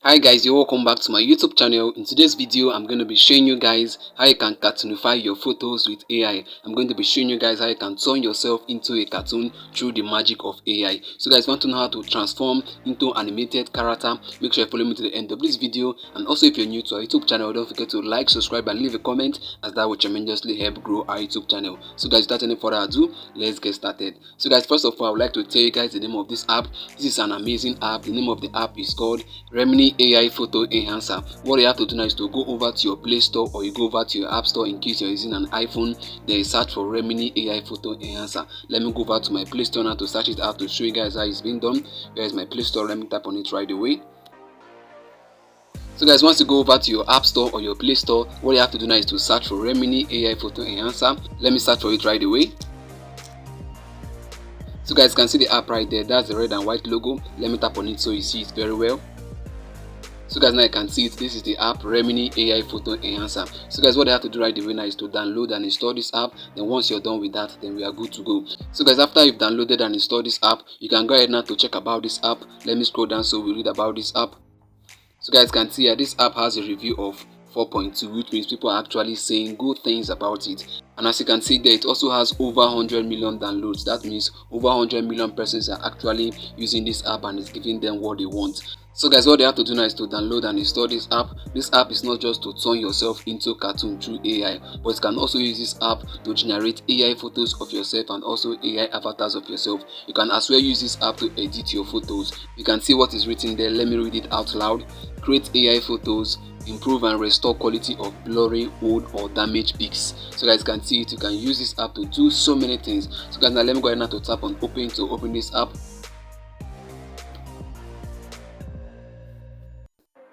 Hi guys, you're welcome back to my YouTube channel. In today's video, I'm going to be showing you guys how you can cartoonify your photos with AI. I'm going to be showing you guys how you can turn yourself into a cartoon through the magic of AI. So guys, want to know how to transform into animated character? Make sure you follow me to the end of this video. And also if you're new to our YouTube channel, don't forget to like, subscribe and leave a comment, as that will tremendously help grow our YouTube channel. So guys, without any further ado, let's get started. So guys, first of all, I would like to tell you guys the name of this app. This is an amazing app. The name of the app is called Remini AI Photo Enhancer. What you have to do now is to go over to your Play Store or you go over to your App Store in case you're using an iPhone. Then you search for Remini AI Photo Enhancer. Let me go over to my Play Store now to search it out to show you guys how it's being done. Where is my Play Store? Let me tap on it right away. So guys, once you go over to your App Store or your Play Store, what you have to do now is to search for Remini AI Photo Enhancer. Let me search for it right away. So guys, you can see the app right there. That's the red and white logo. Let me tap on it so you see it very well. So guys, now you can see it. This is the app Remini AI Photo Enhancer. So guys, what you have to do right away now is to download and install this app. Then once you're done with that, then we are good to go. So guys, after you've downloaded and installed this app, you can go ahead now to check about this app. Let me scroll down so we read about this app. So guys, can see here this app has a review of 4.2, which means people are actually saying good things about it. And as you can see there, it also has over 100 million downloads. That means over 100 million persons are actually using this app and it's giving them what they want. So guys, what they have to do now is to download and install this app. This app is not just to turn yourself into cartoon through AI, but you can also use this app to generate AI photos of yourself and also AI avatars of yourself. You can as well use this app to edit your photos. You can see what is written there. Let me read it out loud. Create AI photos, improve and restore quality of blurry, old or damaged pics. So guys can see it. You can use this app to do so many things. So guys, now let me go ahead now to tap on open to open this app.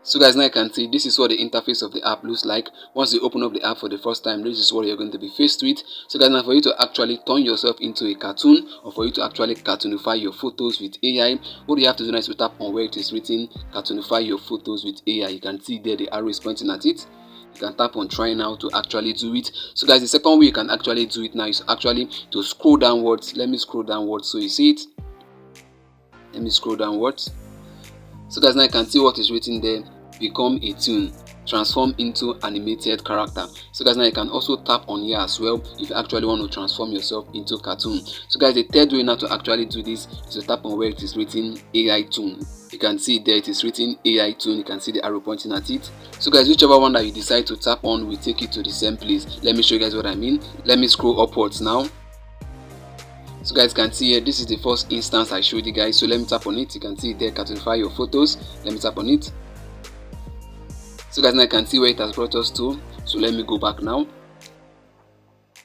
So guys, now you can see this is what the interface of the app looks like. Once you open up the app for the first time, this is what you're going to be faced with. So guys, now for you to actually turn yourself into a cartoon or for you to actually cartoonify your photos with AI, what you have to do now is to tap on where it is written cartoonify your photos with AI. You can see there the arrow is pointing at it. You can tap on try now to actually do it. So guys, the second way you can actually do it now is actually to scroll downwards. Let me scroll downwards so you see it. Let me scroll downwards. So guys, now you can see what is written there. Become a toon, transform into animated character. So guys, now you can also tap on here as well if you actually want to transform yourself into cartoon. So guys, the third way now to actually do this is to tap on where it is written AI Toon. You can see there it is written AI Toon. You can see the arrow pointing at it. So guys, whichever one that you decide to tap on will take you to the same place. Let me show you guys what I mean. Let me scroll upwards now. So guys can see here, this is the first instance I showed you guys. So let me tap on it. You can see there, cartoonify your photos. Let me tap on it. So guys, now I can see where it has brought us to. So let me go back now.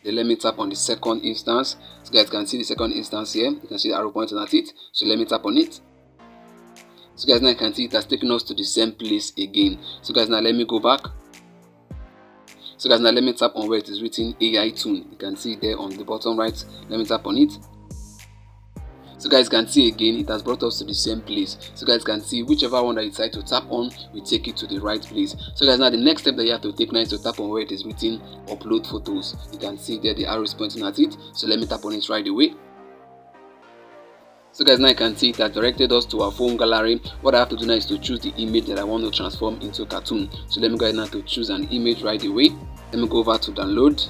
Then let me tap on the second instance. So guys can see the second instance here. You can see the arrow pointing at it. So let me tap on it. So guys, now I can see it has taken us to the same place again. So guys, now let me go back. So guys, now let me tap on where it is written AI Toon. You can see there on the bottom right. Let me tap on it. So guys can see again, it has brought us to the same place. So guys can see whichever one that you decide to tap on will take you to the right place. So guys, now the next step that you have to take now is to tap on where it is written upload photos. You can see there the arrow is pointing at it. So let me tap on it right away. So guys, now you can see it has directed us to our phone gallery. What I have to do now is to choose the image that I want to transform into a cartoon. So let me go ahead now to choose an image right away. Let me go over to download.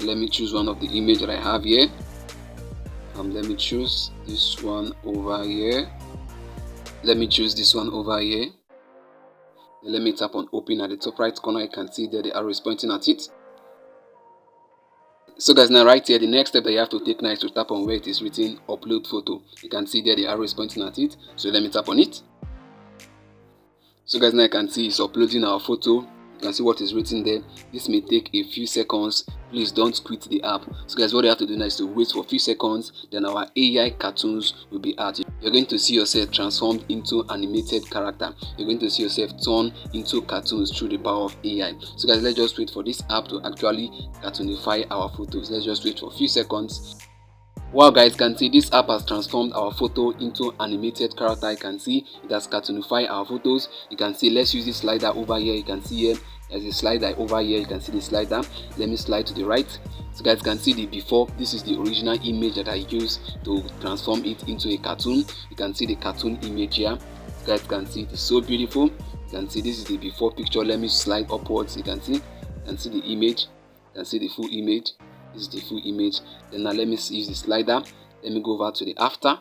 Let me choose one of the image that I have here. Let me choose this one over here. Let me choose this one over here. Let me tap on open at the top right corner. You can see there the arrow is pointing at it. So guys, now right here, the next step that you have to take now is to tap on where it is written upload photo. You can see there the arrow is pointing at it. So let me tap on it. So guys, now you can see it's uploading our photo. You can see what is written there. This may take a few seconds. Please don't quit the app. So guys, what you have to do now is to wait for a few seconds. Then our AI cartoons will be out. You're going to see yourself transformed into animated character. You're going to see yourself turn into cartoons through the power of AI. So guys, let's just wait for this app to actually cartoonify our photos. Let's just wait for a few seconds. Wow guys, can see this app has transformed our photo into animated character. You can see it has cartoonified our photos. You can see, let's use this slider over here. You can see here there's a slider over here. You can see the slider. Let me slide to the right. So guys can see the before. This is the original image that I used to transform it into a cartoon. You can see the cartoon image here. You guys can see it is so beautiful. You can see this is the before picture. Let me slide upwards. You can see the image. You can see the full image. This is the full image. Then now let me use the slider. Let me go over to the after.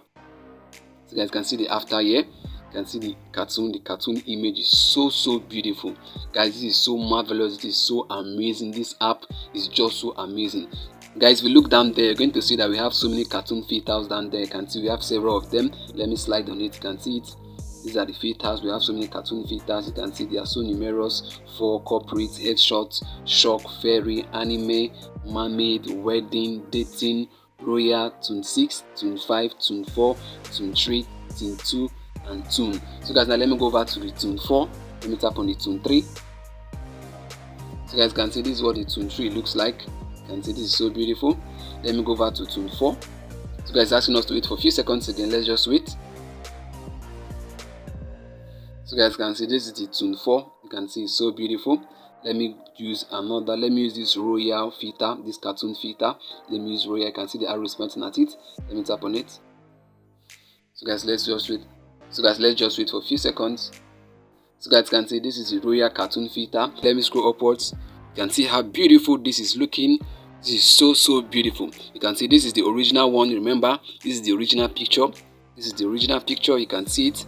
So you guys can see the after here. You can see the cartoon. The cartoon image is so beautiful. Guys, this is so marvelous. This is so amazing. This app is just so amazing. Guys, if we look down there, you're going to see that we have so many cartoon filters down there. You can see we have several of them. Let me slide on it. You can see it. These are the filters. We have so many cartoon filters. You can see they are so numerous: for corporate, headshots, shock, fairy, anime, mermaid, wedding, dating, royal, Toon 6, Toon 5, Toon 4, Toon 3, Toon 2, and Toon. So guys, now let me go over to the Toon 4. Let me tap on the Toon 3. So guys can see this is what the Toon 3 looks like. You can see this is so beautiful. Let me go over to Toon 4. So guys, asking us to wait for a few seconds again. Let's just wait. So guys can see this is the Toon 4. You can see it's so beautiful. Let me use another. Let me use this royal filter, this cartoon filter. Let me use royal. You can see the arrows pointing at it. Let me tap on it. So guys, let's just wait. So guys, let's just wait for a few seconds. So guys can see this is the royal cartoon filter. Let me scroll upwards. You can see how beautiful this is looking. This is so beautiful. You can see this is the original one. Remember, this is the original picture. This is the original picture. You can see it.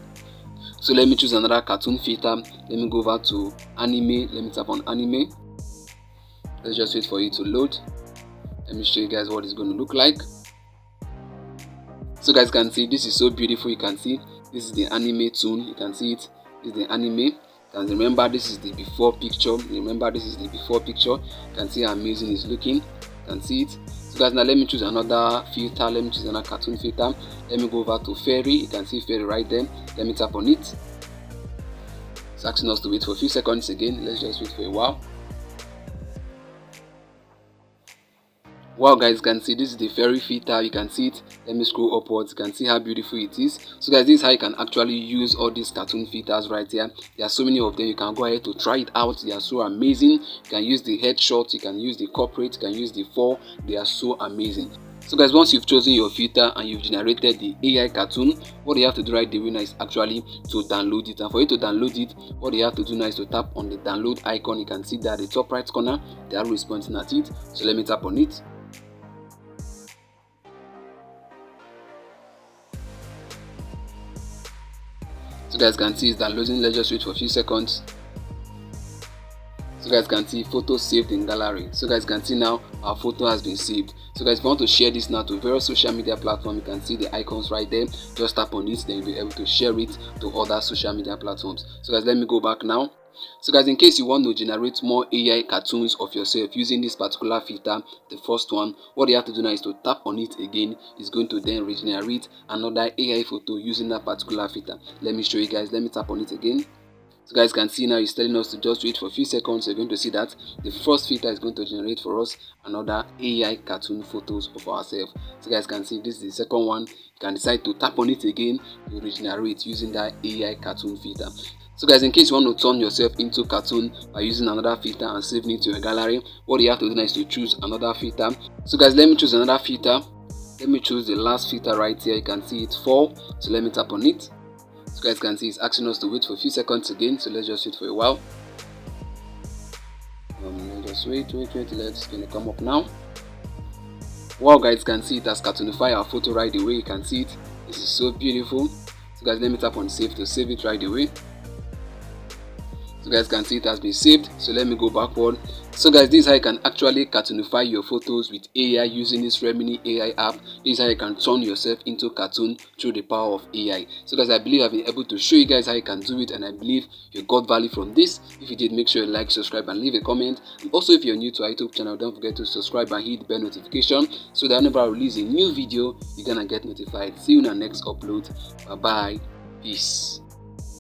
So let me choose another cartoon filter. Let me go over to anime. Let me tap on anime. Let's just wait for it to load. Let me show you guys what it's going to look like. So guys can see this is so beautiful. You can see this is the anime Toon. You can see it. This is the anime. And remember, this is the before picture. Remember, this is the before picture. You can see how amazing it's looking. You can see it. So guys, now let me choose another filter. Let me choose another cartoon filter. Let me go over to fairy. You can see fairy right there. Let me tap on it. It's asking us to wait for a few seconds again. Let's just wait for a while. Wow guys, you can see this is the fairy filter. You can see it. Let me scroll upwards. You can see how beautiful it is. So guys, this is how you can actually use all these cartoon filters right here. There are so many of them. You can go ahead to try it out. They are so amazing. You can use the headshot, you can use the corporate, you can use the 4. They are so amazing. So guys, once you've chosen your filter and you've generated the AI cartoon, what you have to do right away now is actually to download it. And for you to download it, what you have to do now is to tap on the download icon. You can see that at the top right corner, they are responding at it. So let me tap on it. So guys can see it's downloading. Let's just wait for a few seconds. So guys can see photo saved in gallery. So guys can see now our photo has been saved. So guys, if you want to share this now to various social media platforms, you can see the icons right there. Just tap on it, then you'll be able to share it to other social media platforms. So guys, let me go back now. So guys, in case you want to generate more AI cartoons of yourself using this particular filter, the first one, what you have to do now is to tap on it again. It's going to then regenerate another AI photo using that particular filter. Let me show you guys. Let me tap on it again. So guys can see now it's telling us to just wait for a few seconds. You're going to see that the first filter is going to generate for us another AI cartoon photos of ourselves. So guys can see this is the second one. You can decide to tap on it again to regenerate using that AI cartoon filter. So guys, in case you want to turn yourself into cartoon by using another filter and saving it to your gallery, what you have to do now is to choose another filter. So guys, let me choose another filter. Let me choose the last filter right here. You can see it 4. So let me tap on it. So guys can see it's asking us to wait for a few seconds again. So let's just wait for a while. Let's just wait. It's gonna come up now. Wow guys, can see it has cartoonify our photo right away. You can see it. This is so beautiful. So guys, let me tap on save to save it right away. So guys can see it has been saved. So let me go backward. So guys, this is how you can actually cartoonify your photos with AI using this Remini AI app. This is how you can turn yourself into cartoon through the power of AI. So guys, I believe I've been able to show you guys how you can do it, and I believe you got value from this. If you did, make sure you like, subscribe, and leave a comment. And also, if you're new to our YouTube channel, don't forget to subscribe and hit the bell notification so that whenever I release a new video, you're gonna get notified. See you in our next upload. Bye bye. Peace.